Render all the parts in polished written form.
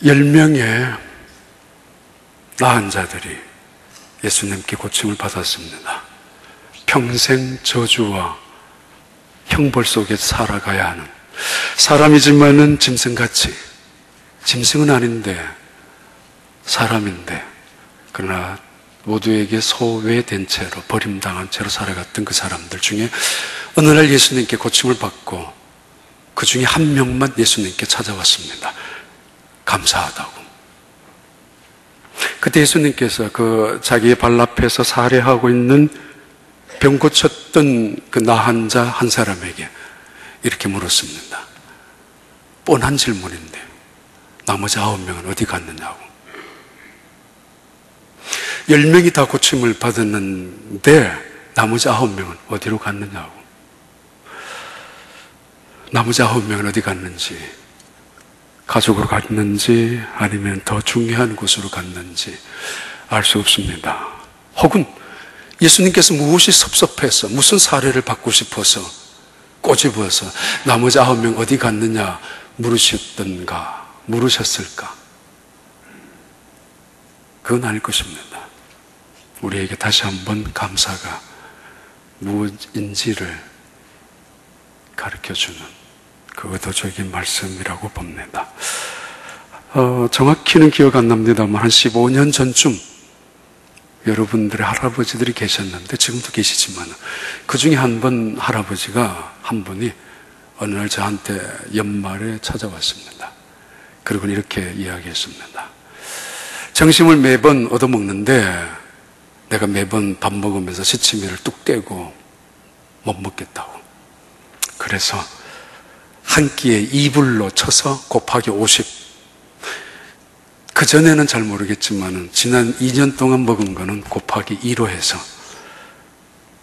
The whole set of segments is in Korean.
10명의 나은 자들이 예수님께 고침을 받았습니다. 평생 저주와 형벌 속에 살아가야 하는 사람이지만은 짐승같이, 짐승은 아닌데 사람인데, 그러나 모두에게 소외된 채로 버림당한 채로 살아갔던 그 사람들 중에 어느 날 예수님께 고침을 받고 그 중에 한 명만 예수님께 찾아왔습니다. 감사하다고. 그때 예수님께서 그 자기의 발 앞에서 살해하고 있는 병 고쳤던 그 나한 자 한 사람에게 이렇게 물었습니다. 뻔한 질문인데 나머지 9명은 어디 갔느냐고. 10명이 다 고침을 받았는데 나머지 9명은 어디로 갔느냐고. 나머지 9명은 어디 갔는지, 가족으로 갔는지 아니면 더 중요한 곳으로 갔는지 알 수 없습니다. 혹은 예수님께서 무엇이 섭섭해서, 무슨 사례를 받고 싶어서, 꼬집어서 나머지 9명 어디 갔느냐 물으셨을까? 그건 아닐 것입니다. 우리에게 다시 한번 감사가 무엇인지를 가르쳐주는 그 의도적인 말씀이라고 봅니다. 정확히는 기억 안 납니다만 한 15년 전쯤 여러분들의 할아버지들이 계셨는데, 지금도 계시지만 그 중에 한 분이 어느 날 저한테 연말에 찾아왔습니다. 그리고 이렇게 이야기했습니다. 점심을 매번 얻어먹는데 내가 매번 밥 먹으면서 시치미를 뚝 떼고 못 먹겠다고. 그래서 한 끼에 2불로 쳐서 곱하기 50. 그전에는 잘 모르겠지만 지난 2년 동안 먹은 거는 곱하기 2로 해서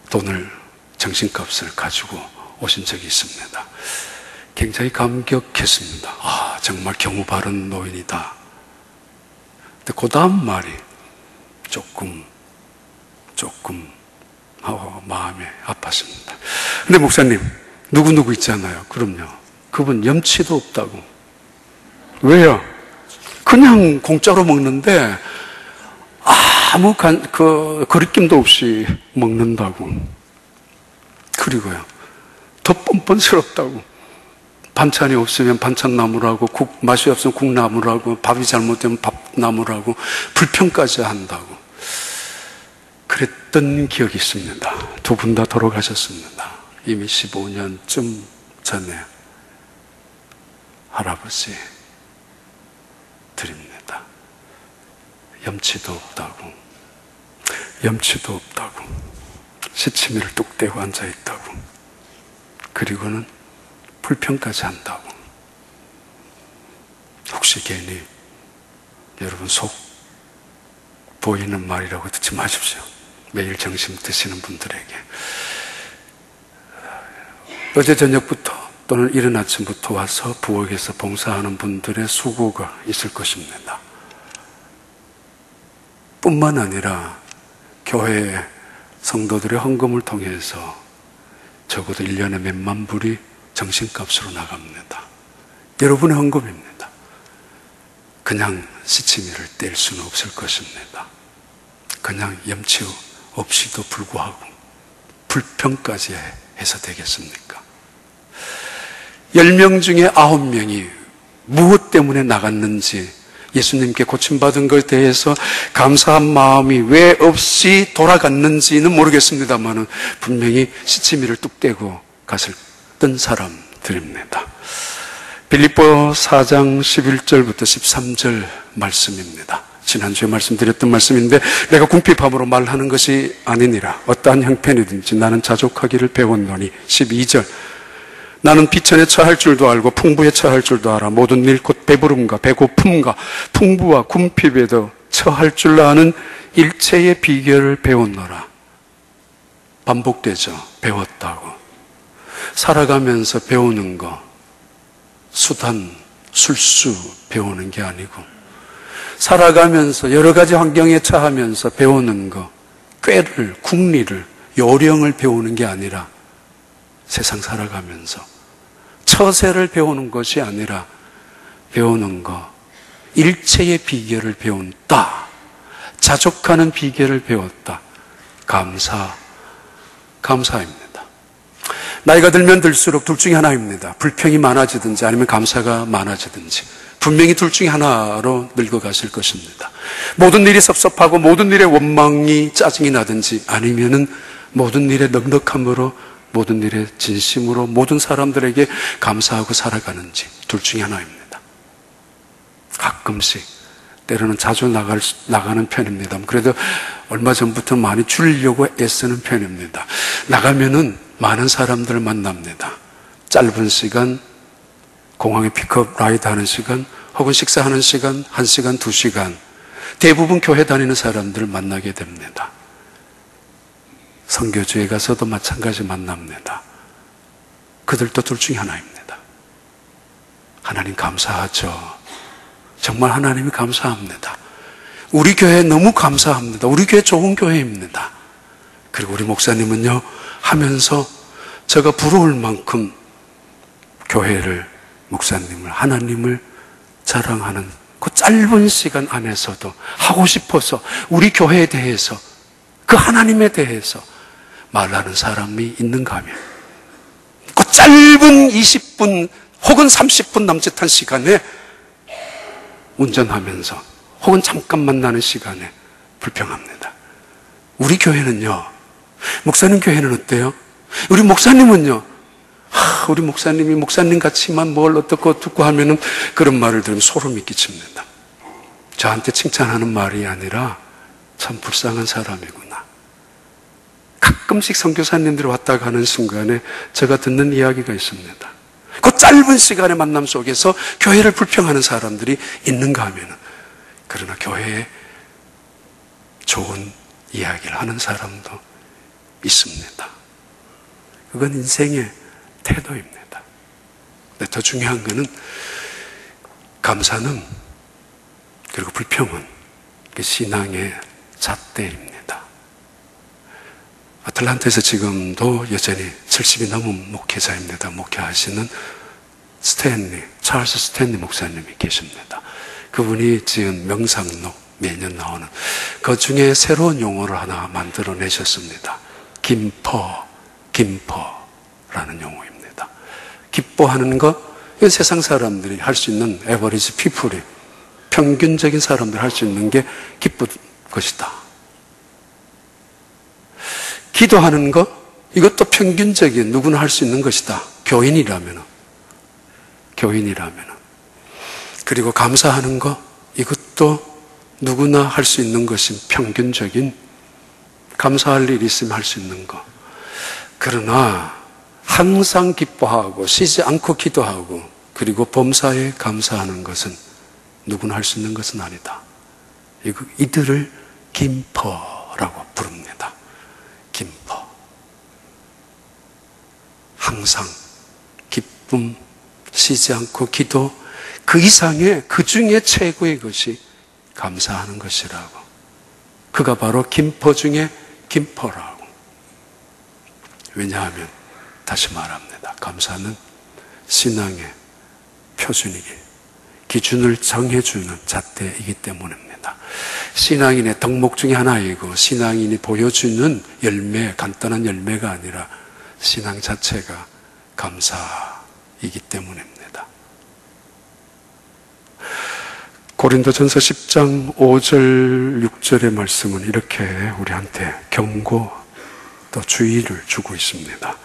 돈을, 정신값을 가지고 오신 적이 있습니다. 굉장히 감격했습니다. 아, 정말 경우 바른 노인이다. 근데 그 다음 말이 조금 마음이 아팠습니다. 근데 목사님, 누구누구 있잖아요. 그럼요. 그분 염치도 없다고. 왜요? 그냥 공짜로 먹는데 아무 거리낌도 없이 먹는다고. 그리고요, 더 뻔뻔스럽다고. 반찬이 없으면 반찬 나무라고, 맛이 없으면 국 나무라고, 밥이 잘못되면 밥 나무라고, 불평까지 한다고. 그랬던 기억이 있습니다. 두 분 다 돌아가셨습니다. 이미 15년쯤 전에. 할아버지 드립니다. 염치도 없다고, 시치미를 뚝 떼고 앉아있다고, 그리고는 불평까지 한다고. 혹시 괜히 여러분 속 보이는 말이라고 듣지 마십시오. 매일 점심 드시는 분들에게. 어제 저녁부터 또는 이른 아침부터 와서 부엌에서 봉사하는 분들의 수고가 있을 것입니다. 뿐만 아니라 교회 성도들의 헌금을 통해서 적어도 1년에 몇만 불이 정신값으로 나갑니다. 여러분의 헌금입니다. 그냥 시치미를 뗄 수는 없을 것입니다. 그냥 염치 없이도 불구하고 불평까지 해서 되겠습니까? 10명 중에 9명이 무엇 때문에 나갔는지, 예수님께 고침받은 것에 대해서 감사한 마음이 왜 없이 돌아갔는지는 모르겠습니다만 분명히 시치미를 뚝 떼고 갔던 사람들입니다. 빌립보 4장 11절부터 13절 말씀입니다. 지난주에 말씀드렸던 말씀인데, 내가 궁핍함으로 말하는 것이 아니니라. 어떠한 형편이든지 나는 자족하기를 배웠노니. 12절. 나는 비천에 처할 줄도 알고 풍부에 처할 줄도 알아. 모든 일 곧 배부름과 배고픔과 풍부와 궁핍에도 처할 줄 아는 일체의 비결을 배웠노라. 반복되죠. 배웠다고. 살아가면서 배우는 거, 수단, 술수 배우는 게 아니고, 살아가면서 여러 가지 환경에 처하면서 배우는 거, 꾀를, 국리를, 요령을 배우는 게 아니라 세상 살아가면서 처세를 배우는 것이 아니라 배우는 거, 일체의 비결을 배운다. 자족하는 비결을 배웠다. 감사입니다. 나이가 들면 들수록 둘 중에 하나입니다. 불평이 많아지든지 아니면 감사가 많아지든지. 분명히 둘 중에 하나로 늙어가실 것입니다. 모든 일이 섭섭하고 모든 일에 원망이 짜증이 나든지 아니면은 모든 일에 넉넉함으로 모든 일에 진심으로 모든 사람들에게 감사하고 살아가는지 둘 중에 하나입니다. 가끔씩 때로는 자주 나가는 편입니다. 그래도 얼마 전부터 많이 줄이려고 애쓰는 편입니다. 나가면은 많은 사람들을 만납니다. 짧은 시간, 공항에 픽업 라이드 하는 시간, 혹은 식사하는 시간, 1시간, 2시간. 대부분 교회 다니는 사람들을 만나게 됩니다. 선교지에 가서도 마찬가지 만납니다. 그들도 둘 중에 하나입니다. 하나님 감사하죠. 정말 하나님이 감사합니다. 우리 교회 너무 감사합니다. 우리 교회 좋은 교회입니다. 그리고 우리 목사님은요, 하면서 제가 부러울 만큼 교회를, 목사님을, 하나님을 자랑하는 그 짧은 시간 안에서도 하고 싶어서 우리 교회에 대해서, 그 하나님에 대해서 말하는 사람이 있는가 하면 그 짧은 20분 혹은 30분 남짓한 시간에 운전하면서 혹은 잠깐 만나는 시간에 불평합니다. 우리 교회는요, 목사님 교회는 어때요? 우리 목사님은요, 우리 목사님이 목사님 같이만 뭘 어떻고 듣고 하면은 그런 말을 들으면 소름이 끼칩니다. 저한테 칭찬하는 말이 아니라 참 불쌍한 사람이구나. 가끔씩 선교사님들이 왔다 가는 순간에 제가 듣는 이야기가 있습니다. 그 짧은 시간의 만남 속에서 교회를 불평하는 사람들이 있는가 하면은, 그러나 교회에 좋은 이야기를 하는 사람도 있습니다. 그건 인생의 태도입니다. 근데 더 중요한 것은 감사는, 그리고 불평은 그 신앙의 잣대입니다. 아틀란타에서 지금도 여전히 70이 넘은 목회자입니다. 목회하시는 찰스 스탠리 목사님이 계십니다. 그분이 지은 명상록 매년 나오는 그 중에 새로운 용어를 하나 만들어내셨습니다. 김퍼라는 용어입니다. 기뻐하는 것, 이건 세상 사람들이 할 수 있는 에버리지 피플이, 평균적인 사람들이 할 수 있는 게 기쁜 것이다. 기도하는 것, 이것도 평균적인 누구나 할 수 있는 것이다. 교인이라면. 그리고 감사하는 것, 이것도 누구나 할 수 있는 것인 평균적인, 감사할 일이 있으면 할 수 있는 것. 그러나 항상 기뻐하고 쉬지 않고 기도하고 그리고 범사에 감사하는 것은 누구나 할 수 있는 것은 아니다. 이들을 김퍼라고 부릅니다. 김퍼. 항상 기쁨, 쉬지 않고 기도, 그 이상의, 그 중에 최고의 것이 감사하는 것이라고. 그가 바로 김퍼 중에 김퍼라고. 왜냐하면 다시 말합니다. 감사는 신앙의 표준이기, 기준을 정해주는 잣대이기 때문입니다. 신앙인의 덕목 중에 하나이고 신앙인이 보여주는 열매, 간단한 열매가 아니라 신앙 자체가 감사이기 때문입니다. 고린도전서 10장 5절 6절의 말씀은 이렇게 우리한테 경고 또 주의를 주고 있습니다.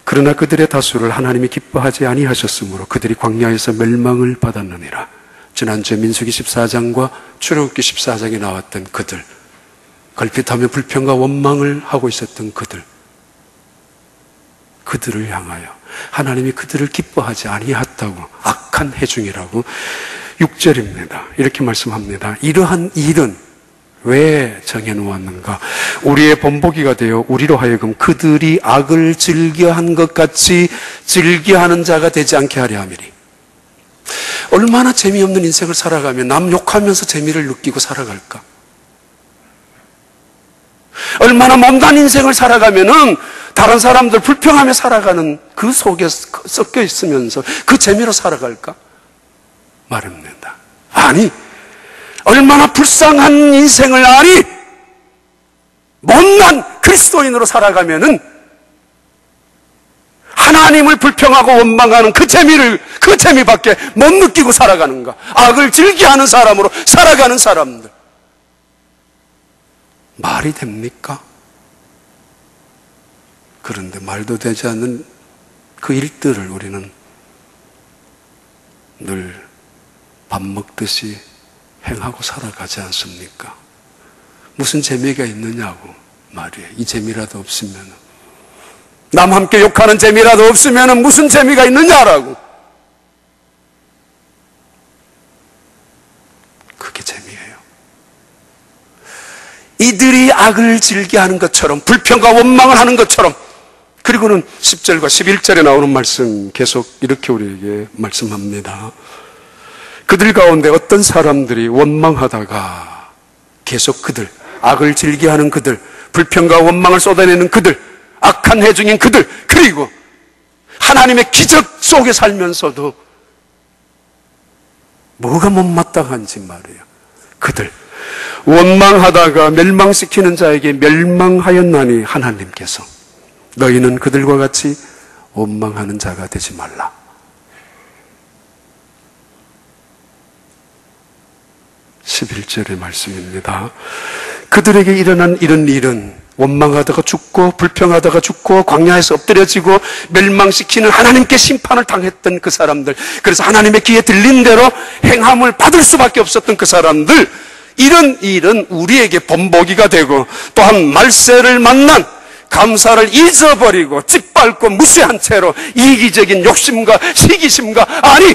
그러나 그들의 다수를 하나님이 기뻐하지 아니하셨으므로 그들이 광야에서 멸망을 받았느니라. 지난주에 민수기 14장과 출애굽기 14장에 나왔던 그들, 걸핏하며 불평과 원망을 하고 있었던 그들을 향하여 하나님이 그들을 기뻐하지 아니했다고, 악한 해중이라고 6절입니다. 이렇게 말씀합니다. 이러한 일은 왜 정해놓았는가? 우리의 본보기가 되어 우리로 하여금 그들이 악을 즐겨한 것 같이 즐겨하는 자가 되지 않게 하려 함이니. 얼마나 재미없는 인생을 살아가면 남 욕하면서 재미를 느끼고 살아갈까? 얼마나 못난 인생을 살아가면은 다른 사람들 불평하며 살아가는 그 속에 섞여 있으면서 그 재미로 살아갈까? 말입니다. 아니, 얼마나 불쌍한 인생을 아니, 못난 그리스도인으로 살아가면은 하나님을 불평하고 원망하는 그 재미밖에 못 느끼고 살아가는가. 악을 즐겨하는 사람으로 살아가는 사람들. 말이 됩니까? 그런데 말도 되지 않는 그 일들을 우리는 늘 밥 먹듯이 행하고 살아가지 않습니까? 무슨 재미가 있느냐고 말이에요. 이 재미라도 없으면, 남 함께 욕하는 재미라도 없으면 무슨 재미가 있느냐라고. 그게 재미예요. 이들이 악을 즐겨하는 것처럼, 불평과 원망을 하는 것처럼, 그리고는 10절과 11절에 나오는 말씀 계속 이렇게 우리에게 말씀합니다. 그들 가운데 어떤 사람들이 원망하다가 계속 그들, 악을 즐겨하는 그들, 불평과 원망을 쏟아내는 그들, 악한 해 중인 그들, 그리고 하나님의 기적 속에 살면서도 뭐가 못마땅한지 말이에요. 그들, 원망하다가 멸망시키는 자에게 멸망하였나니 하나님께서 너희는 그들과 같이 원망하는 자가 되지 말라. 11절의 말씀입니다. 그들에게 일어난 이런 일은 원망하다가 죽고 불평하다가 죽고 광야에서 엎드려지고 멸망시키는 하나님께 심판을 당했던 그 사람들, 그래서 하나님의 귀에 들린 대로 행함을 받을 수밖에 없었던 그 사람들, 이런 일은 우리에게 본보기가 되고, 또한 말세를 만난 감사를 잊어버리고 짓밟고 무시한 채로 이기적인 욕심과 시기심과 아니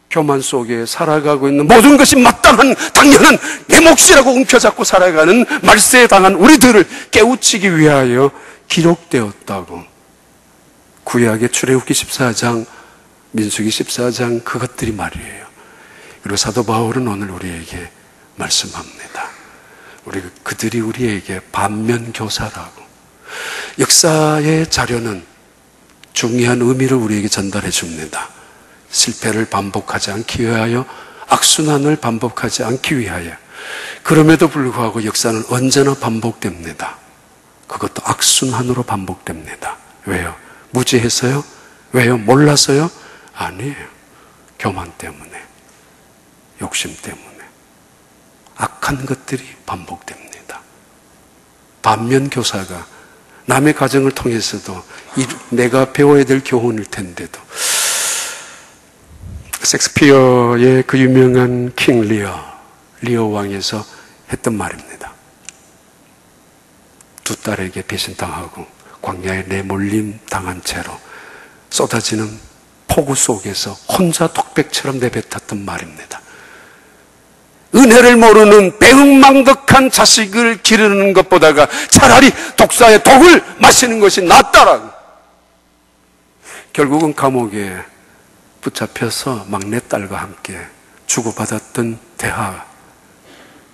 교만 속에 살아가고 있는, 모든 것이 마땅한 당연한 내 몫이라고 움켜잡고 살아가는 말세에 당한 우리들을 깨우치기 위하여 기록되었다고. 구약의 출애굽기 14장, 민수기 14장, 그것들이 말이에요. 그리고 사도 바울은 오늘 우리에게 말씀합니다. 그들이 우리에게 반면교사라고. 역사의 자료는 중요한 의미를 우리에게 전달해 줍니다. 실패를 반복하지 않기 위하여, 악순환을 반복하지 않기 위하여. 그럼에도 불구하고 역사는 언제나 반복됩니다. 그것도 악순환으로 반복됩니다. 왜요? 무지해서요? 왜요? 몰라서요? 아니에요. 교만 때문에, 욕심 때문에 악한 것들이 반복됩니다. 반면교사가 남의 가정을 통해서도 내가 배워야 될 교훈일 텐데도, 섹스피어의 그 유명한 킹 리어 왕에서 했던 말입니다. 두 딸에게 배신당하고 광야에 내몰림 당한 채로 쏟아지는 폭우 속에서 혼자 독백처럼 내뱉었던 말입니다. 은혜를 모르는 배은망덕한 자식을 기르는 것보다가 차라리 독사의 독을 마시는 것이 낫다라고. 결국은 감옥에 붙잡혀서 막내딸과 함께 주고받았던 대화,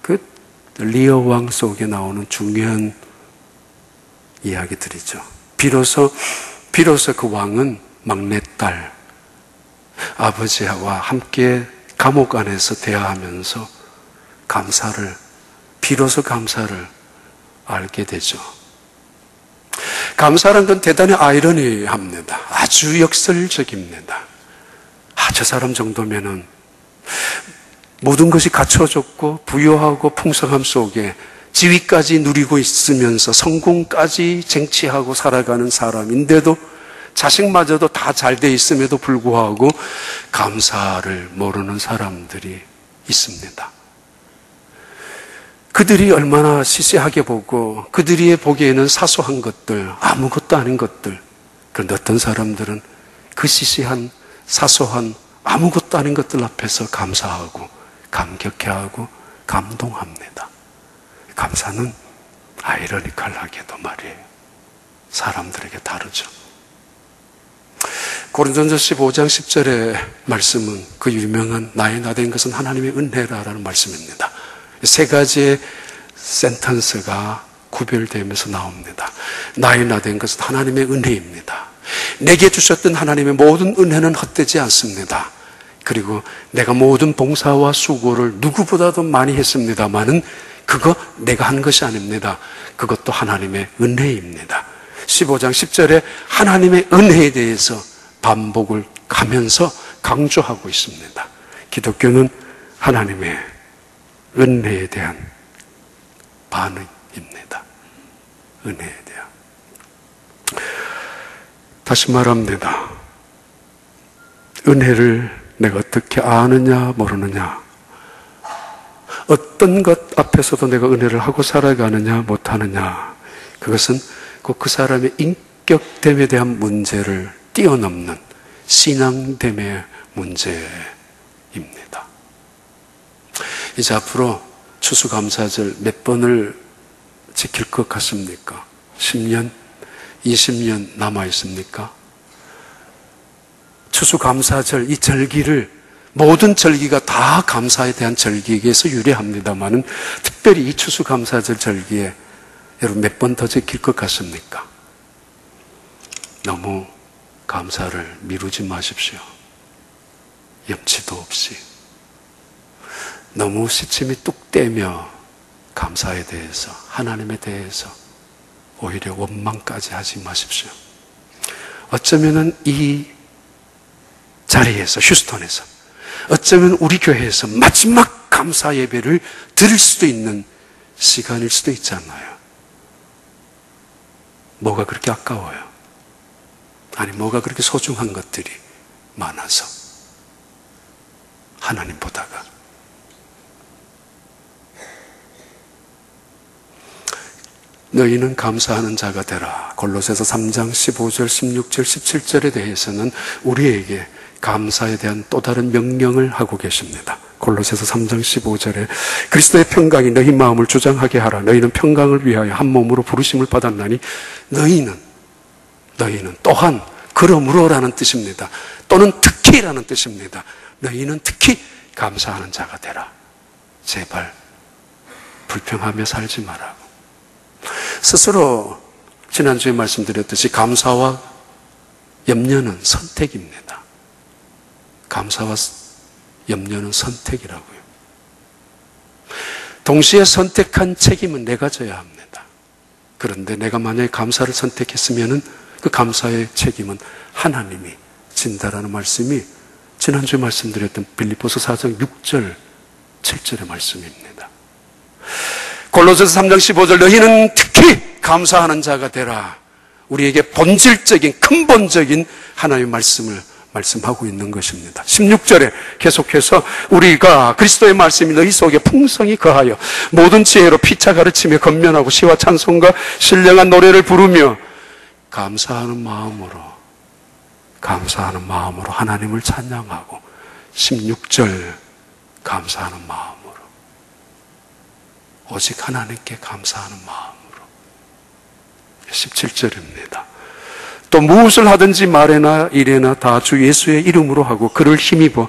그 리어 왕 속에 나오는 중요한 이야기들이죠. 비로소 그 왕은 막내딸 아버지와 함께 감옥 안에서 대화하면서 비로소 감사를 알게 되죠. 감사라는 건 대단히 아이러니합니다. 아주 역설적입니다. 저 사람 정도면은 모든 것이 갖춰졌고 부유하고 풍성함 속에 지위까지 누리고 있으면서 성공까지 쟁취하고 살아가는 사람인데도, 자식마저도 다 잘 돼 있음에도 불구하고 감사를 모르는 사람들이 있습니다. 그들이 얼마나 시시하게 보고 그들이 보기에는 사소한 것들, 아무것도 아닌 것들, 그런데 어떤 사람들은 그 시시한 사소한 아무것도 아닌 것들 앞에서 감사하고 감격해하고 감동합니다. 감사는 아이러니컬하게도 말이에요, 사람들에게 다르죠. 고린도전서 15장 10절의 말씀은 그 유명한 나의 나 된 것은 하나님의 은혜라는 말씀입니다. 세 가지의 센텐스가 구별되면서 나옵니다. 나의 나 된 것은 하나님의 은혜입니다. 내게 주셨던 하나님의 모든 은혜는 헛되지 않습니다. 그리고 내가 모든 봉사와 수고를 누구보다도 많이 했습니다마는 그거 내가 한 것이 아닙니다. 그것도 하나님의 은혜입니다. 15장 10절에 하나님의 은혜에 대해서 반복을 하면서 강조하고 있습니다. 기독교는 하나님의 은혜에 대한 반응입니다. 은혜에 대한. 다시 말합니다. 은혜를 내가 어떻게 아느냐 모르느냐, 어떤 것 앞에서도 내가 은혜를 하고 살아가느냐 못하느냐, 그것은 꼭 그 사람의 인격됨에 대한 문제를 뛰어넘는 신앙됨의 문제입니다. 이제 앞으로 추수감사절 몇 번을 지킬 것 같습니까? 10년, 20년 남아 있습니까? 추수감사절 이 절기를, 모든 절기가 다 감사에 대한 절기에서 유래합니다마는 특별히 이 추수감사절 절기에 여러분 몇 번 더 지킬 것 같습니까? 너무 감사를 미루지 마십시오. 염치도 없이. 너무 시침이 뚝 떼며 감사에 대해서, 하나님에 대해서 오히려 원망까지 하지 마십시오. 어쩌면은 이 자리에서, 휴스턴에서, 어쩌면 우리 교회에서 마지막 감사 예배를 드릴 수도 있는 시간일 수도 있잖아요. 뭐가 그렇게 아까워요? 아니, 뭐가 그렇게 소중한 것들이 많아서 하나님 보다가. 너희는 감사하는 자가 되라. 골로새서 3장 15절, 16절, 17절에 대해서는 우리에게 감사에 대한 또 다른 명령을 하고 계십니다. 골로새서 3장 15절에 그리스도의 평강이 너희 마음을 주장하게 하라. 너희는 평강을 위하여 한 몸으로 부르심을 받았나니 너희는 또한 그러므로라는 뜻입니다. 또는 특히라는 뜻입니다. 너희는 특히 감사하는 자가 되라. 제발 불평하며 살지 말라고. 스스로 지난주에 말씀드렸듯이 감사와 염려는 선택입니다. 감사와 염려는 선택이라고요. 동시에 선택한 책임은 내가 져야 합니다. 그런데 내가 만약에 감사를 선택했으면 그 감사의 책임은 하나님이 진다라는 말씀이 지난주에 말씀드렸던 빌립보서 4장 6절, 7절의 말씀입니다. 골로새서 3장 15절 너희는 특히 감사하는 자가 되라. 우리에게 본질적인, 근본적인 하나님의 말씀을 말씀하고 있는 것입니다. 16절에 계속해서 우리가 그리스도의 말씀이 너희 속에 풍성히 거하여 모든 지혜로 피차 가르치며 건면하고 시와 찬송과 신령한 노래를 부르며 감사하는 마음으로 하나님을 찬양하고, 16절 감사하는 마음으로, 오직 하나님께 감사하는 마음으로, 17절입니다. 또 무엇을 하든지 말에나 일에나 다 주 예수의 이름으로 하고 그를 힘입어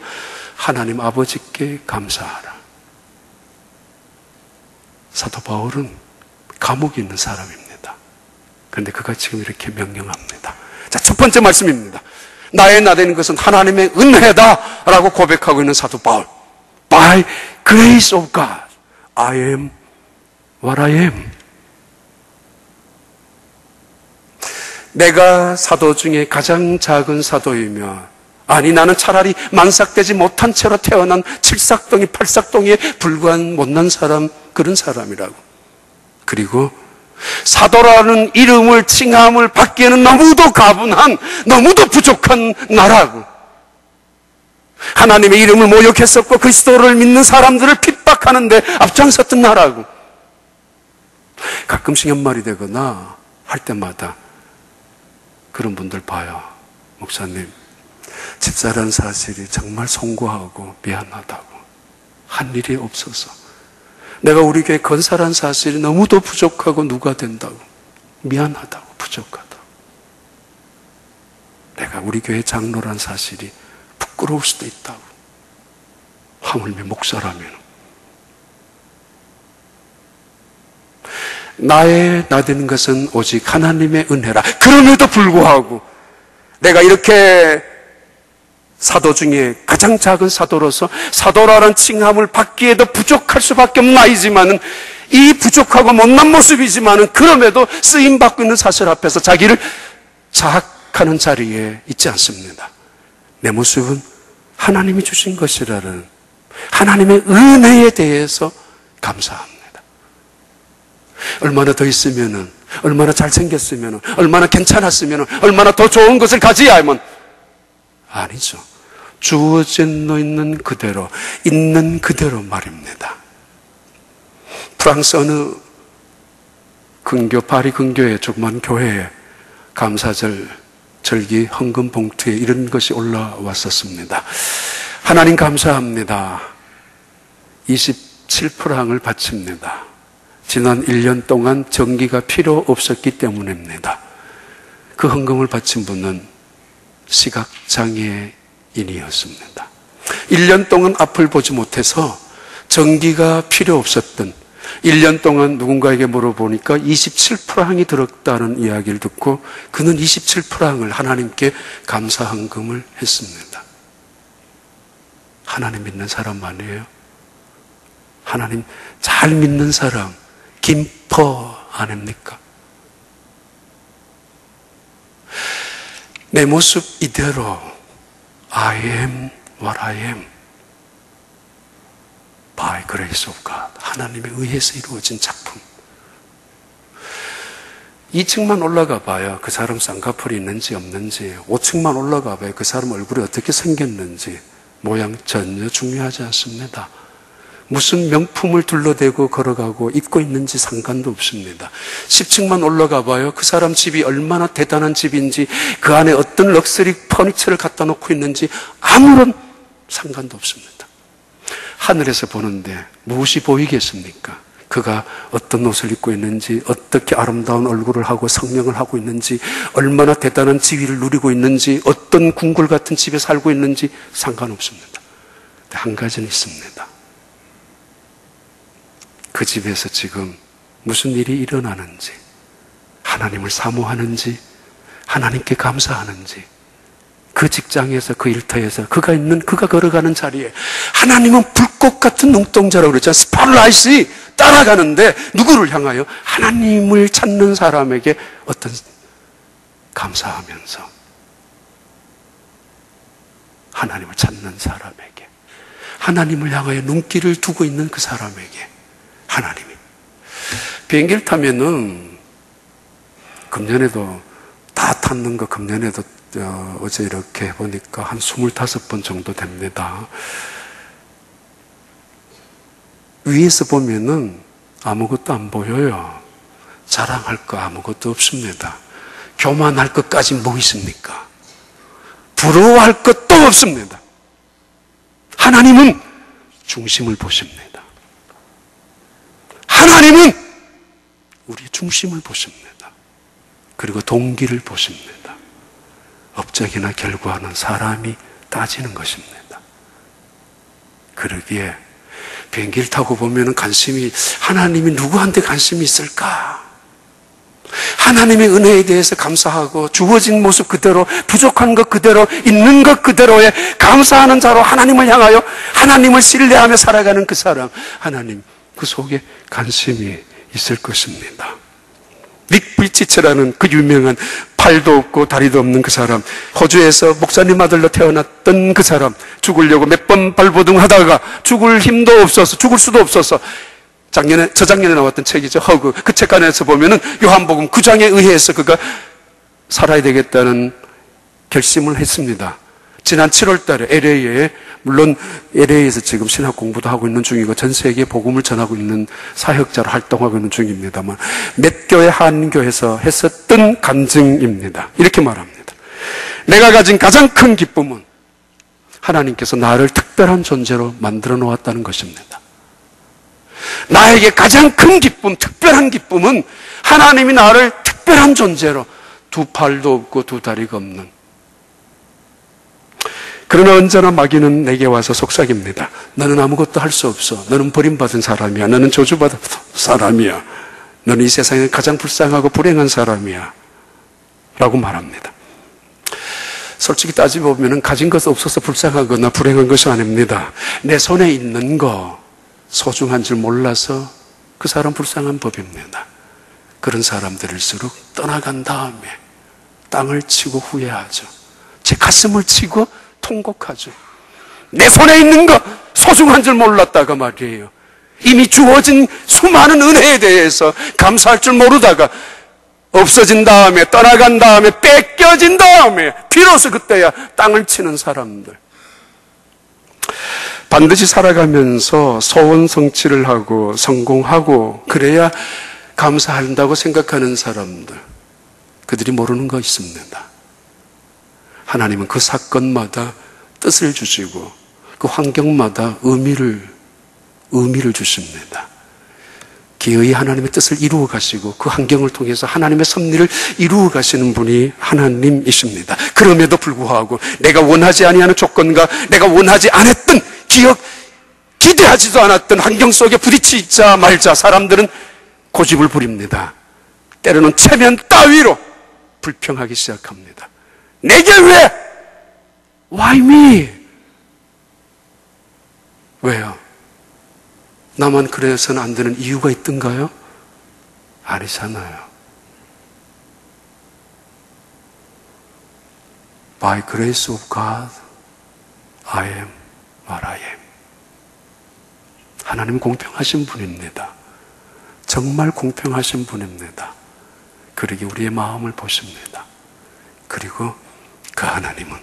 하나님 아버지께 감사하라. 사도 바울은 감옥에 있는 사람입니다. 그런데 그가 지금 이렇게 명령합니다. 자, 첫 번째 말씀입니다. 나의 나되는 것은 하나님의 은혜다 라고 고백하고 있는 사도 바울. By grace of God, I am what I am. 내가 사도 중에 가장 작은 사도이며, 아니 나는 차라리 만삭되지 못한 채로 태어난 칠삭덩이 팔삭덩이에 불과한 못난 사람, 그런 사람이라고. 그리고 사도라는 이름을, 칭함을 받기에는 너무도 가분한, 너무도 부족한 나라고. 하나님의 이름을 모욕했었고 그리스도를 믿는 사람들을 핍박하는데 앞장섰던 나라고. 가끔씩 연말이 되거나 할 때마다 그런 분들 봐요. 목사님, 집사라는 사실이 정말 송구하고 미안하다고. 한 일이 없어서. 내가 우리 교회 건사라는 사실이 너무도 부족하고 누가 된다고. 미안하다고, 부족하다고. 내가 우리 교회 장로라는 사실이 부끄러울 수도 있다고. 하물며 목사라면. 나되는 것은 오직 하나님의 은혜라. 그럼에도 불구하고 내가 이렇게 사도 중에 가장 작은 사도로서 사도라는 칭함을 받기에도 부족할 수밖에 없는 아이지만은, 이 부족하고 못난 모습이지만은 그럼에도 쓰임받고 있는 사실 앞에서 자기를 자학하는 자리에 있지 않습니다. 내 모습은 하나님이 주신 것이라는 하나님의 은혜에 대해서 감사합니다. 얼마나 더 있으면은, 얼마나 잘생겼으면은, 얼마나 괜찮았으면은, 얼마나 더 좋은 것을 가져야만. 아니죠. 주어진 너 있는 그대로, 있는 그대로 말입니다. 프랑스 어느 근교, 파리 근교의 조그만 교회에 감사절 절기 헌금 봉투에 이런 것이 올라왔었습니다. 하나님 감사합니다. 27프랑을 바칩니다. 지난 1년 동안 전기가 필요 없었기 때문입니다. 그 헌금을 바친 분은 시각장애인이었습니다. 1년 동안 앞을 보지 못해서 전기가 필요 없었던, 1년 동안 누군가에게 물어보니까 27프랑이 들었다는 이야기를 듣고 그는 27프랑을 하나님께 감사 헌금을 했습니다. 하나님 믿는 사람 아니에요? 하나님 잘 믿는 사람, 김퍼 아닙니까? 내 모습 이대로 I am what I am by grace of God, 하나님에 의해서 이루어진 작품. 2층만 올라가 봐야 그 사람 쌍꺼풀이 있는지 없는지, 5층만 올라가 봐야 그 사람 얼굴이 어떻게 생겼는지 모양 전혀 중요하지 않습니다. 무슨 명품을 둘러대고 걸어가고 입고 있는지 상관도 없습니다. 10층만 올라가 봐요. 그 사람 집이 얼마나 대단한 집인지, 그 안에 어떤 럭셔리 퍼니처를 갖다 놓고 있는지 아무런 상관도 없습니다. 하늘에서 보는데 무엇이 보이겠습니까? 그가 어떤 옷을 입고 있는지, 어떻게 아름다운 얼굴을 하고 성명을 하고 있는지, 얼마나 대단한 지위를 누리고 있는지, 어떤 궁궐 같은 집에 살고 있는지 상관없습니다. 한 가지는 있습니다. 그 집에서 지금 무슨 일이 일어나는지, 하나님을 사모하는지, 하나님께 감사하는지, 그 직장에서, 그 일터에서, 그가 걸어가는 자리에 하나님은 불꽃 같은 눈동자라고 그랬잖아요. 스팟라이트이 따라가는데 누구를 향하여? 하나님을 찾는 사람에게 어떤 감사하면서, 하나님을 찾는 사람에게, 하나님을 향하여 눈길을 두고 있는 그 사람에게 하나님이. 비행기를 타면은, 금년에도 다 탔는 거, 금년에도 어제 이렇게 해보니까 한 25번 정도 됩니다. 위에서 보면은 아무것도 안 보여요. 자랑할 거 아무것도 없습니다. 교만할 것까지 뭐 있습니까? 부러워할 것도 없습니다. 하나님은 중심을 보십니다. 하나님은 우리의 중심을 보십니다. 그리고 동기를 보십니다. 업적이나 결과는 사람이 따지는 것입니다. 그러기에 비행기를 타고 보면 관심이, 하나님이 누구한테 관심이 있을까? 하나님의 은혜에 대해서 감사하고 주어진 모습 그대로, 부족한 것 그대로, 있는 것 그대로에 감사하는 자로 하나님을 향하여 하나님을 신뢰하며 살아가는 그 사람, 하나님 그 속에 관심이 있을 것입니다. 닉 브리치처라는 그 유명한 팔도 없고 다리도 없는 그 사람, 호주에서 목사님 아들로 태어났던 그 사람, 죽으려고 몇 번 발버둥하다가 죽을 힘도 없어서, 죽을 수도 없어서, 저작년에 나왔던 책이죠. 허그. 그 책 안에서 보면은 요한복음 9장에 의해서 그가 살아야 되겠다는 결심을 했습니다. 지난 7월 달에 LA에, 물론 LA에서 지금 신학 공부도 하고 있는 중이고 전 세계에 복음을 전하고 있는 사역자로 활동하고 있는 중입니다만, 몇 교회 한 교회에서 했었던 간증입니다. 이렇게 말합니다. 내가 가진 가장 큰 기쁨은 하나님께서 나를 특별한 존재로 만들어 놓았다는 것입니다. 나에게 가장 큰 기쁨, 특별한 기쁨은 하나님이 나를 특별한 존재로, 두 팔도 없고 두 다리가 없는, 그러나 언제나 마귀는 내게 와서 속삭입니다. 너는 아무것도 할 수 없어. 너는 버림받은 사람이야. 너는 저주받은 사람이야. 너는 이 세상에 가장 불쌍하고 불행한 사람이야. 라고 말합니다. 솔직히 따지보면 가진 것 없어서 불쌍하거나 불행한 것이 아닙니다. 내 손에 있는 거 소중한 줄 몰라서 그 사람 불쌍한 법입니다. 그런 사람들일수록 떠나간 다음에 땅을 치고 후회하죠. 제 가슴을 치고 통곡하죠. 내 손에 있는 거 소중한 줄 몰랐다가 말이에요. 이미 주어진 수많은 은혜에 대해서 감사할 줄 모르다가 없어진 다음에, 떠나간 다음에, 뺏겨진 다음에 비로소 그때야 땅을 치는 사람들. 반드시 살아가면서 소원 성취를 하고 성공하고 그래야 감사한다고 생각하는 사람들, 그들이 모르는 거 있습니다. 하나님은 그 사건마다 뜻을 주시고 그 환경마다 의미를 주십니다. 기어이 하나님의 뜻을 이루어 가시고 그 환경을 통해서 하나님의 섭리를 이루어 가시는 분이 하나님이십니다. 그럼에도 불구하고 내가 원하지 아니하는 조건과 내가 원하지 않았던 기대하지도 않았던 환경 속에 부딪히자 말자 사람들은 고집을 부립니다. 때로는 체면 따위로 불평하기 시작합니다. 내게 왜? Why me? 왜요? 나만 그래서는 안 되는 이유가 있던가요? 아니잖아요. By grace of God, I am what I am. 하나님 공평하신 분입니다. 정말 공평하신 분입니다. 그러기 우리의 마음을 보십니다. 그리고 그 하나님은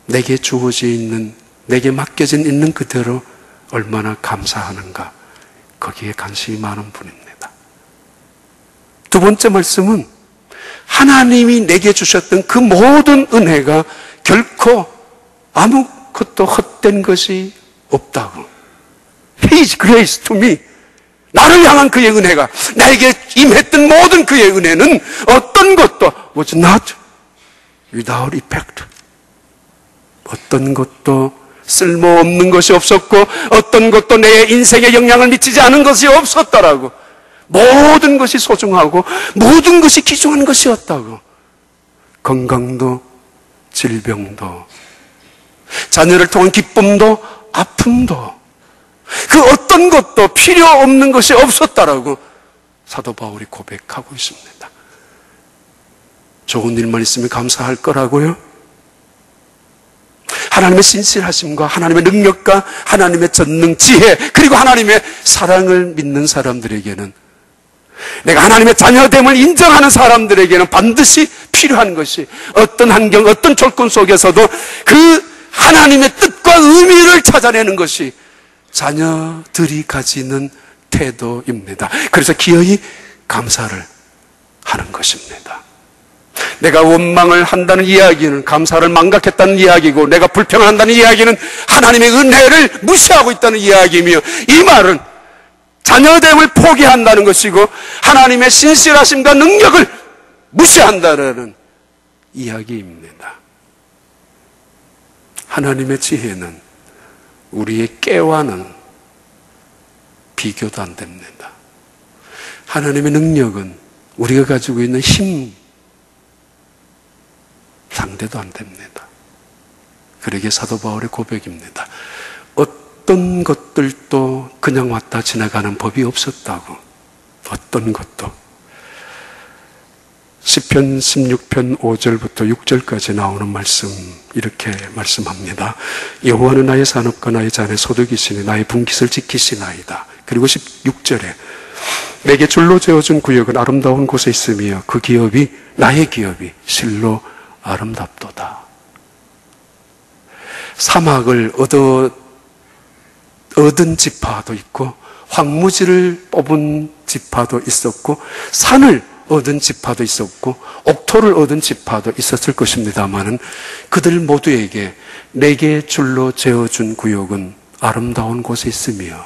내게 주어져 있는, 내게 맡겨져 있는 그대로 얼마나 감사하는가, 거기에 관심이 많은 분입니다. 두 번째 말씀은 하나님이 내게 주셨던 그 모든 은혜가 결코 아무것도 헛된 것이 없다고. His grace to me. 나를 향한 그의 은혜가, 나에게 임했던 모든 그의 은혜는 어떤 것도 was not without effect. 어떤 것도 쓸모없는 것이 없었고 어떤 것도 내 인생에 영향을 미치지 않은 것이 없었다라고. 모든 것이 소중하고 모든 것이 귀중한 것이었다고. 건강도 질병도 자녀를 통한 기쁨도 아픔도 그 어떤 것도 필요 없는 것이 없었다라고 사도 바울이 고백하고 있습니다. 좋은 일만 있으면 감사할 거라고요? 하나님의 신실하심과 하나님의 능력과 하나님의 전능 지혜 그리고 하나님의 사랑을 믿는 사람들에게는, 내가 하나님의 자녀됨을 인정하는 사람들에게는 반드시 필요한 것이, 어떤 환경, 어떤 조건 속에서도 그 하나님의 뜻과 의미를 찾아내는 것이 자녀들이 가지는 태도입니다. 그래서 기어이 감사를 하는 것입니다. 내가 원망을 한다는 이야기는 감사를 망각했다는 이야기고, 내가 불평을 한다는 이야기는 하나님의 은혜를 무시하고 있다는 이야기이며, 이 말은 자녀됨을 포기한다는 것이고 하나님의 신실하심과 능력을 무시한다는 이야기입니다. 하나님의 지혜는 우리의 깨와는 비교도 안 됩니다. 하나님의 능력은 우리가 가지고 있는 힘 상대도 안 됩니다. 그러기에 사도 바울의 고백입니다. 어떤 것들도 그냥 왔다 지나가는 법이 없었다고. 어떤 것도. 시편 16편 5절부터 6절까지 나오는 말씀, 이렇게 말씀합니다. 여호와는 나의 산업과 나의 잔의 소득이시니 나의 분깃을 지키시나이다. 그리고 16절에 내게 줄로 재어준 구역은 아름다운 곳에 있으며 그 기업이, 나의 기업이 실로 아름답도다. 사막을 얻은 지파도 있고 황무지를 뽑은 지파도 있었고 산을 얻은 지파도 있었고 옥토를 얻은 지파도 있었을 것입니다마는 그들 모두에게 내게 줄로 재어준 구역은 아름다운 곳에 있으며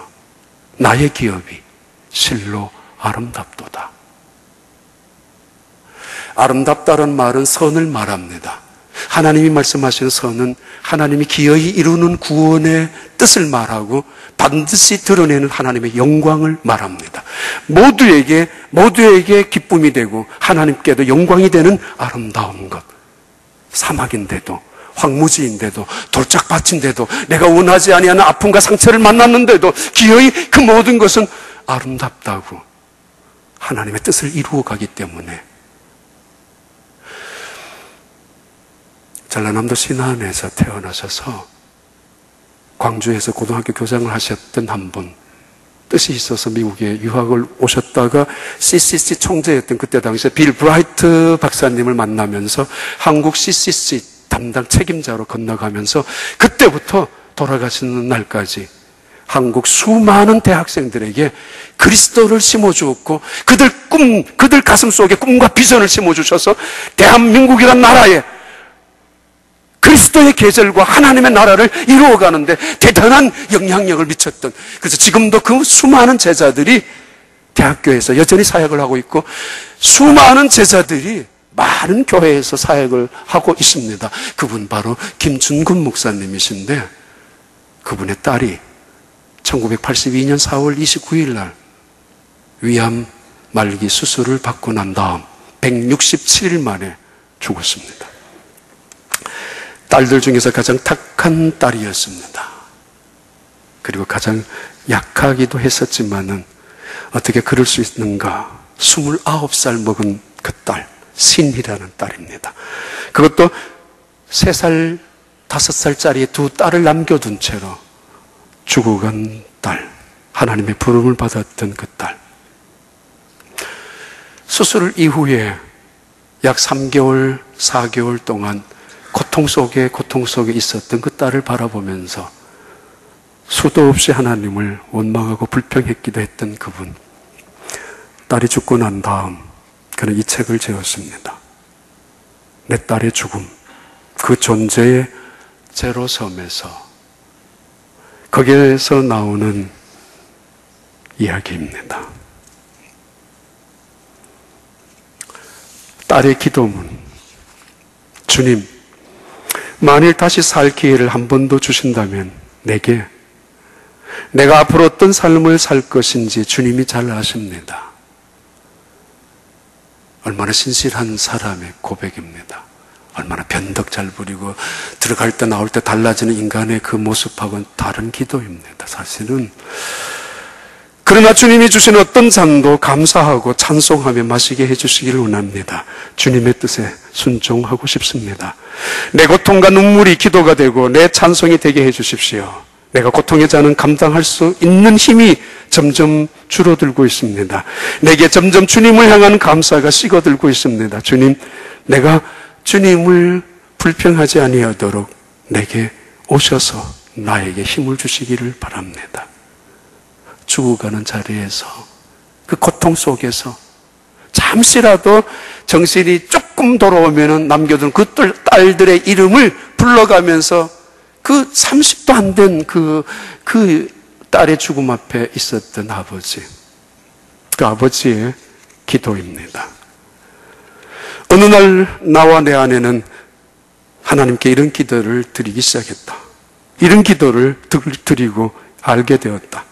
나의 기업이 실로 아름답도다. 아름답다는 말은 선을 말합니다. 하나님이 말씀하시는 선은 하나님이 기어이 이루는 구원의 뜻을 말하고 반드시 드러내는 하나님의 영광을 말합니다. 모두에게 기쁨이 되고 하나님께도 영광이 되는 아름다운 것. 사막인데도, 황무지인데도, 돌짝밭인데도, 내가 원하지 아니하는 아픔과 상처를 만났는데도 기어이 그 모든 것은 아름답다고 하나님의 뜻을 이루어 가기 때문에. 전라남도 신안에서 태어나셔서 광주에서 고등학교 교장을 하셨던 한 분, 뜻이 있어서 미국에 유학을 오셨다가 CCC 총재였던 그때 당시에 빌 브라이트 박사님을 만나면서 한국 CCC 담당 책임자로 건너가면서 그때부터 돌아가시는 날까지 한국 수많은 대학생들에게 그리스도를 심어주었고 그들 가슴 속에 꿈과 비전을 심어주셔서 대한민국이란 나라에 그리스도의 계절과 하나님의 나라를 이루어가는데 대단한 영향력을 미쳤던, 그래서 지금도 그 수많은 제자들이 대학교에서 여전히 사역을 하고 있고 수많은 제자들이 많은 교회에서 사역을 하고 있습니다. 그분 바로 김준근 목사님이신데 그분의 딸이 1982년 4월 29일 날 위암 말기 수술을 받고 난 다음 167일 만에 죽었습니다. 딸들 중에서 가장 탁한 딸이었습니다. 그리고 가장 약하기도 했었지만은 어떻게 그럴 수 있는가? 29살 먹은 그 딸, 신이라는 딸입니다. 그것도 3살, 5살짜리 두 딸을 남겨둔 채로 죽어간 딸, 하나님의 부름을 받았던 그 딸. 수술 이후에 약 3개월, 4개월 동안 고통 속에 있었던 그 딸을 바라보면서 수도 없이 하나님을 원망하고 불평했기도 했던 그분. 딸이 죽고 난 다음 그는 이 책을 지었습니다. 내 딸의 죽음, 그 존재의 제로섬에서, 거기에서 나오는 이야기입니다. 딸의 기도문. 주님, 만일 다시 살 기회를 한 번 더 주신다면 내가 앞으로 어떤 삶을 살 것인지 주님이 잘 아십니다. 얼마나 신실한 사람의 고백입니다. 얼마나 변덕 잘 부리고 들어갈 때 나올 때 달라지는 인간의 그 모습하고는 다른 기도입니다. 사실은. 그러나 주님이 주신 어떤 잔도 감사하고 찬송하며 마시게 해주시기를 원합니다. 주님의 뜻에 순종하고 싶습니다. 내 고통과 눈물이 기도가 되고 내 찬송이 되게 해주십시오. 내가 고통의 잔은 감당할 수 있는 힘이 점점 줄어들고 있습니다. 내게 점점 주님을 향한 감사가 식어들고 있습니다. 주님, 내가 주님을 불평하지 아니하도록 내게 오셔서 나에게 힘을 주시기를 바랍니다. 죽어가는 자리에서, 그 고통 속에서 잠시라도 정신이 조금 돌아오면 남겨둔 그 딸들의 이름을 불러가면서 그 30도 안 된 그 딸의 죽음 앞에 있었던 아버지, 그 아버지의 기도입니다. 어느 날 나와 내 아내는 하나님께 이런 기도를 드리기 시작했다. 이런 기도를 드리고 알게 되었다.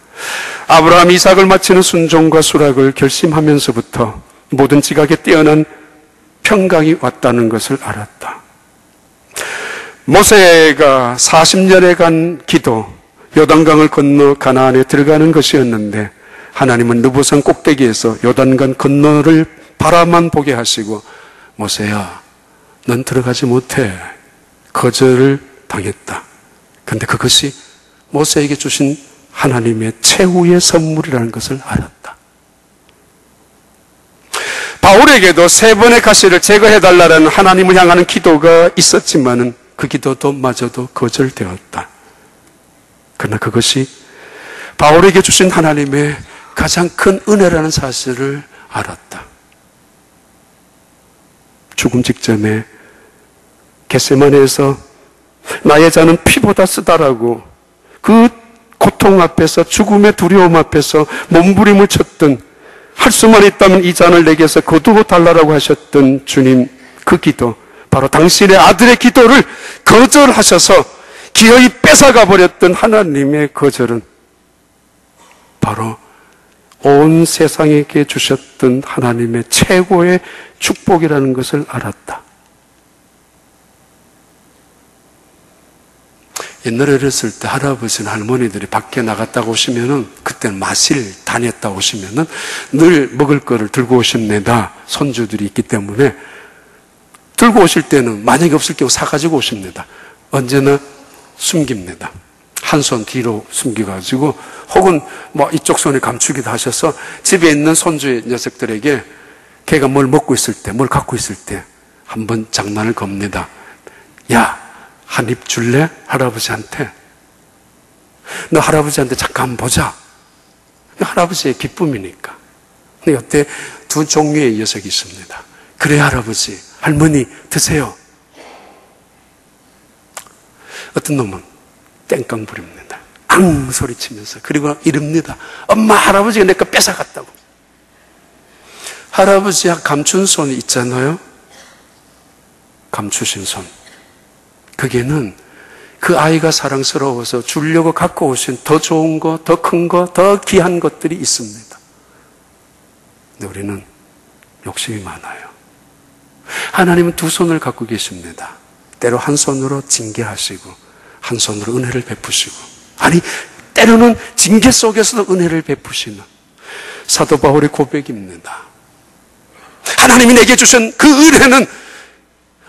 아브라함 이삭을 바치는 순종과 수락을 결심하면서부터 모든 지각에 뛰어난 평강이 왔다는 것을 알았다. 모세가 40년에 기도, 요단강을 건너 가나안에 들어가는 것이었는데 하나님은 느보산 꼭대기에서 요단강 건너를 바라만 보게 하시고, 모세야, 넌 들어가지 못해. 거절을 당했다. 그런데 그것이 모세에게 주신 하나님의 최후의 선물이라는 것을 알았다. 바울에게도 3번의 가시를 제거해달라는 하나님을 향하는 기도가 있었지만은 그 기도도 마저도 거절되었다. 그러나 그것이 바울에게 주신 하나님의 가장 큰 은혜라는 사실을 알았다. 죽음 직전에 겟세마네에서 나의 자는 피보다 쓰다라고 그 고통 앞에서, 죽음의 두려움 앞에서 몸부림을 쳤던, 할 수만 있다면 이 잔을 내게서 거두어 달라고 하셨던 주님, 그 기도, 바로 당신의 아들의 기도를 거절하셔서 기어이 뺏어가 버렸던 하나님의 거절은 바로 온 세상에게 주셨던 하나님의 최고의 축복이라는 것을 알았다. 옛날에 어렸을 때 할아버지나 할머니들이 밖에 나갔다고 오시면은, 그때는 마실 다녔다 오시면은 늘 먹을 거를 들고 오십니다. 손주들이 있기 때문에 들고 오실 때는 만약에 없을 경우 사가지고 오십니다. 언제나 숨깁니다. 한 손 뒤로 숨겨가지고, 혹은 이쪽 손에 감추기도 하셔서 집에 있는 손주의 녀석들에게 걔가 뭘 먹고 있을 때, 뭘 갖고 있을 때 한번 장난을 겁니다. 야, 한 입 줄래? 할아버지한테. 너 할아버지한테 잠깐 보자. 할아버지의 기쁨이니까. 근데 이때 두 종류의 녀석이 있습니다. 그래, 할아버지, 할머니 드세요. 어떤 놈은 땡깡 부립니다. 앙 소리치면서. 그리고 이릅니다. 엄마, 할아버지가 내 거 뺏어갔다고. 할아버지가 감춘 손이 있잖아요. 감추신 손. 그게는 그 아이가 사랑스러워서 주려고 갖고 오신 더 좋은 거, 더 큰 거, 더 귀한 것들이 있습니다. 근데 우리는 욕심이 많아요. 하나님은 두 손을 갖고 계십니다. 때로 한 손으로 징계하시고 한 손으로 은혜를 베푸시고, 아니 때로는 징계 속에서도 은혜를 베푸시는 사도 바울의 고백입니다. 하나님이 내게 주신 그 은혜는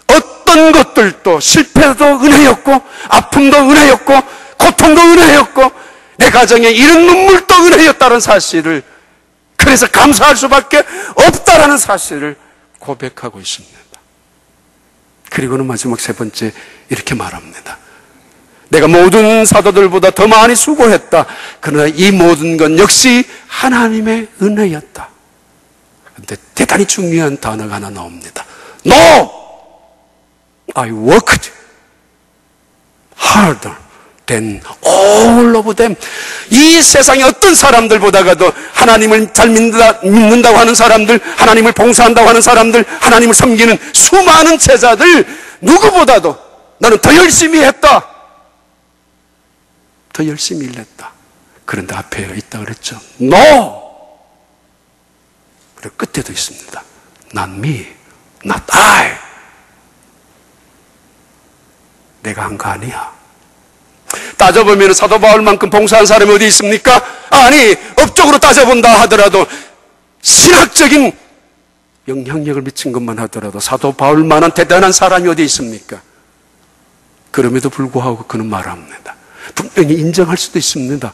어떤 것들도, 실패도 은혜였고 아픔도 은혜였고 고통도 은혜였고 내 가정에 이런 눈물도 은혜였다는 사실을, 그래서 감사할 수밖에 없다라는 사실을 고백하고 있습니다. 그리고는 마지막 세 번째 이렇게 말합니다. 내가 모든 사도들보다 더 많이 수고했다. 그러나 이 모든 건 역시 하나님의 은혜였다. 그런데 대단히 중요한 단어가 하나 나옵니다. No! I worked harder than all of them. 이 세상의 어떤 사람들보다도 하나님을 잘 믿는다고 하는 사람들, 하나님을 봉사한다고 하는 사람들, 하나님을 섬기는 수많은 제자들 누구보다도 나는 더 열심히 했다. 더 열심히 일했다. 그런데 앞에 있다 그랬죠. No! 그리고 끝에도 있습니다. Not me, not I. 내가 한 거 아니야. 따져보면 사도 바울만큼 봉사한 사람이 어디 있습니까? 아니, 업적으로 따져본다 하더라도, 신학적인 영향력을 미친 것만 하더라도 사도 바울만한 대단한 사람이 어디 있습니까? 그럼에도 불구하고 그는 말합니다. 분명히 인정할 수도 있습니다.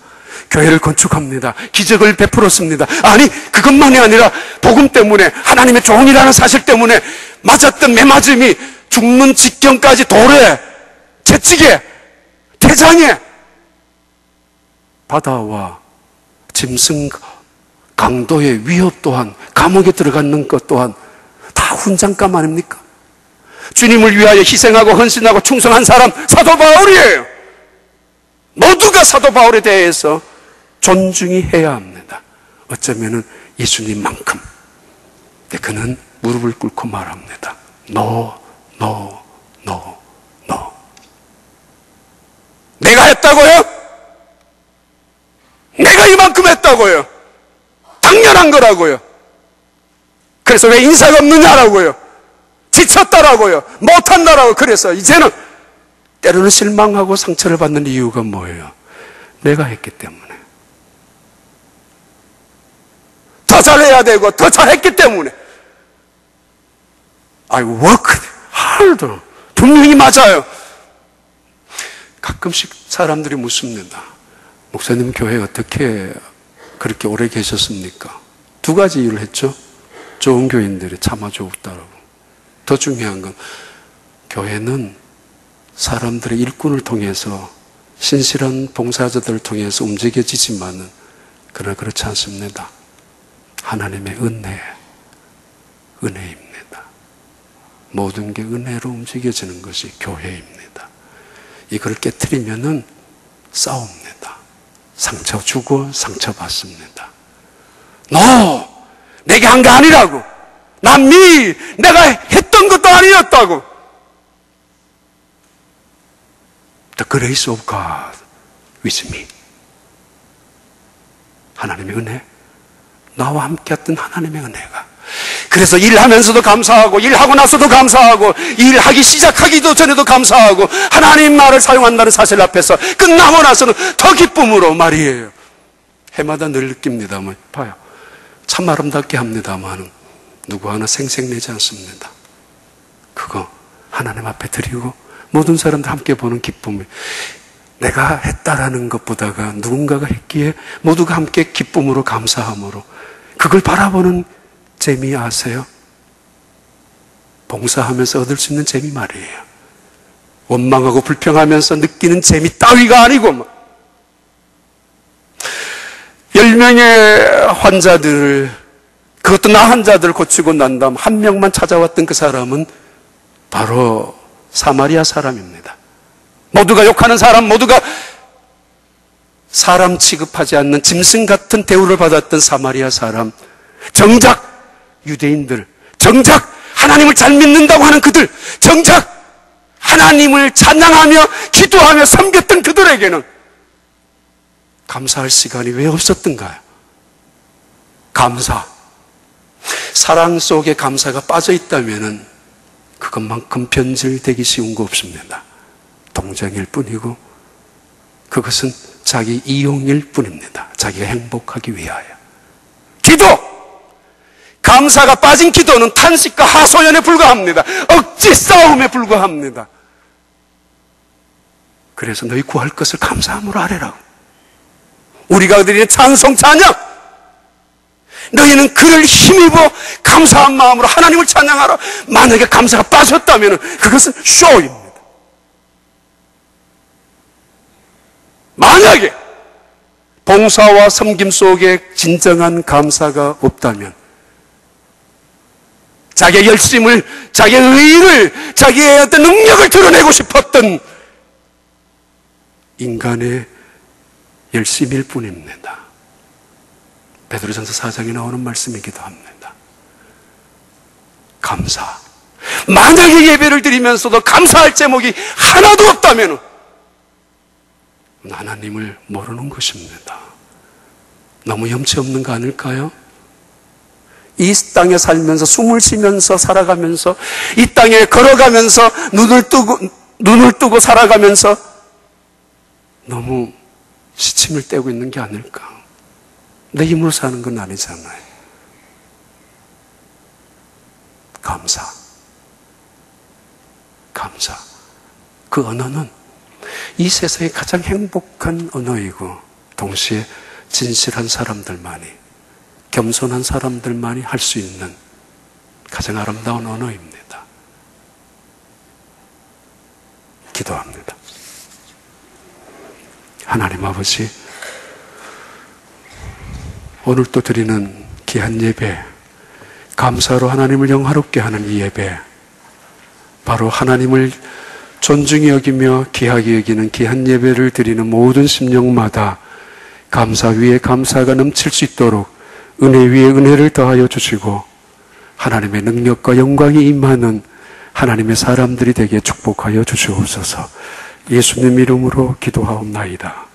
교회를 건축합니다. 기적을 베풀었습니다. 아니, 그것만이 아니라 복음 때문에, 하나님의 종이라는 사실 때문에 맞았던 매맞음이 죽는 직경까지 돌에, 채찍에, 태장에, 바다와 짐승 강도의 위협 또한, 감옥에 들어가는 것 또한 다 훈장감 아닙니까? 주님을 위하여 희생하고 헌신하고 충성한 사람 사도 바울이에요. 모두가 사도 바울에 대해서 존중이 해야 합니다. 어쩌면은 예수님만큼. 근데 그는 무릎을 꿇고 말합니다. No, no, no, no. 내가 했다고요? 내가 이만큼 했다고요? 당연한 거라고요. 그래서 왜 인사가 없느냐라고요. 지쳤다라고요. 못한다라고. 그래서 이제는 때로는 실망하고 상처를 받는 이유가 뭐예요? 내가 했기 때문에. 더 잘해야 되고 더 잘했기 때문에. I worked harder. 분명히 맞아요. 가끔씩 사람들이 묻습니다. 목사님 교회에 어떻게 그렇게 오래 계셨습니까? 두 가지 이유를 했죠. 좋은 교인들이 참아주었다라고. 더 중요한 건 교회는 사람들의 일꾼을 통해서, 신실한 봉사자들을 통해서 움직여지지만은 그러나 그렇지 않습니다. 하나님의 은혜입니다. 모든 게 은혜로 움직여지는 것이 교회입니다. 이걸 깨트리면은 싸웁니다. 상처 주고 상처 받습니다. No! 내게 한 게 아니라고. 내가 했던 것도 아니었다고. The grace of God with me. 하나님의 은혜, 나와 함께 했던 하나님의 은혜가. 그래서 일하면서도 감사하고, 일하고 나서도 감사하고, 일하기 시작하기도 전에도 감사하고, 하나님 나를 사용한다는 사실 앞에서 끝나고 나서는 더 기쁨으로 말이에요. 해마다 늘 느낍니다만, 봐요. 참 아름답게 합니다만 누구 하나 생색내지 않습니다. 그거 하나님 앞에 드리고 모든 사람들 함께 보는 기쁨이, 내가 했다라는 것보다가 누군가가 했기에 모두가 함께 기쁨으로 감사함으로 그걸 바라보는 재미 아세요? 봉사하면서 얻을 수 있는 재미 말이에요. 원망하고 불평하면서 느끼는 재미 따위가 아니고, 10명의 환자들을, 그것도 나 환자들을 고치고 난 다음 한 명만 찾아왔던 그 사람은 바로 사마리아 사람입니다. 모두가 욕하는 사람, 모두가 사람 취급하지 않는 짐승 같은 대우를 받았던 사마리아 사람, 정작 유대인들, 정작 하나님을 잘 믿는다고 하는 그들, 정작 하나님을 찬양하며 기도하며 섬겼던 그들에게는 감사할 시간이 왜 없었던가요? 감사. 사랑 속에 감사가 빠져 있다면 그것만큼 변질되기 쉬운 거 없습니다. 동정일 뿐이고 그것은 자기 이용일 뿐입니다. 자기가 행복하기 위하여. 기도! 감사가 빠진 기도는 탄식과 하소연에 불과합니다. 억지 싸움에 불과합니다. 그래서 너희 구할 것을 감사함으로 아뢰라고. 우리가 드리는 찬송 찬양, 너희는 그를 힘입어 감사한 마음으로 하나님을 찬양하라. 만약에 감사가 빠졌다면 그것은 쇼입니다. 만약에 봉사와 섬김 속에 진정한 감사가 없다면, 자기의 열심을, 자기의 의의를, 자기의 어떤 능력을 드러내고 싶었던 인간의 열심일 뿐입니다. 베드로전서 4장에 나오는 말씀이기도 합니다. 감사. 만약에 예배를 드리면서도 감사할 제목이 하나도 없다면 하나님을 모르는 것입니다. 너무 염치 없는 거 아닐까요? 이 땅에 살면서, 숨을 쉬면서 살아가면서, 이 땅에 걸어가면서 눈을 뜨고 살아가면서 너무 시침을 떼고 있는 게 아닐까? 내 힘으로 사는 건 아니잖아요. 감사. 그 언어는 이 세상의 가장 행복한 언어이고, 동시에 진실한 사람들만이, 겸손한 사람들만이 할 수 있는 가장 아름다운 언어입니다. 기도합니다. 하나님 아버지, 오늘 또 드리는 귀한 예배, 감사로 하나님을 영화롭게 하는 이 예배, 바로 하나님을 존중히 여기며 귀하게 여기는 귀한 예배를 드리는 모든 심령마다 감사 위에 감사가 넘칠 수 있도록 은혜 위에 은혜를 더하여 주시고, 하나님의 능력과 영광이 임하는 하나님의 사람들이 되게 축복하여 주시옵소서. 예수님 이름으로 기도하옵나이다.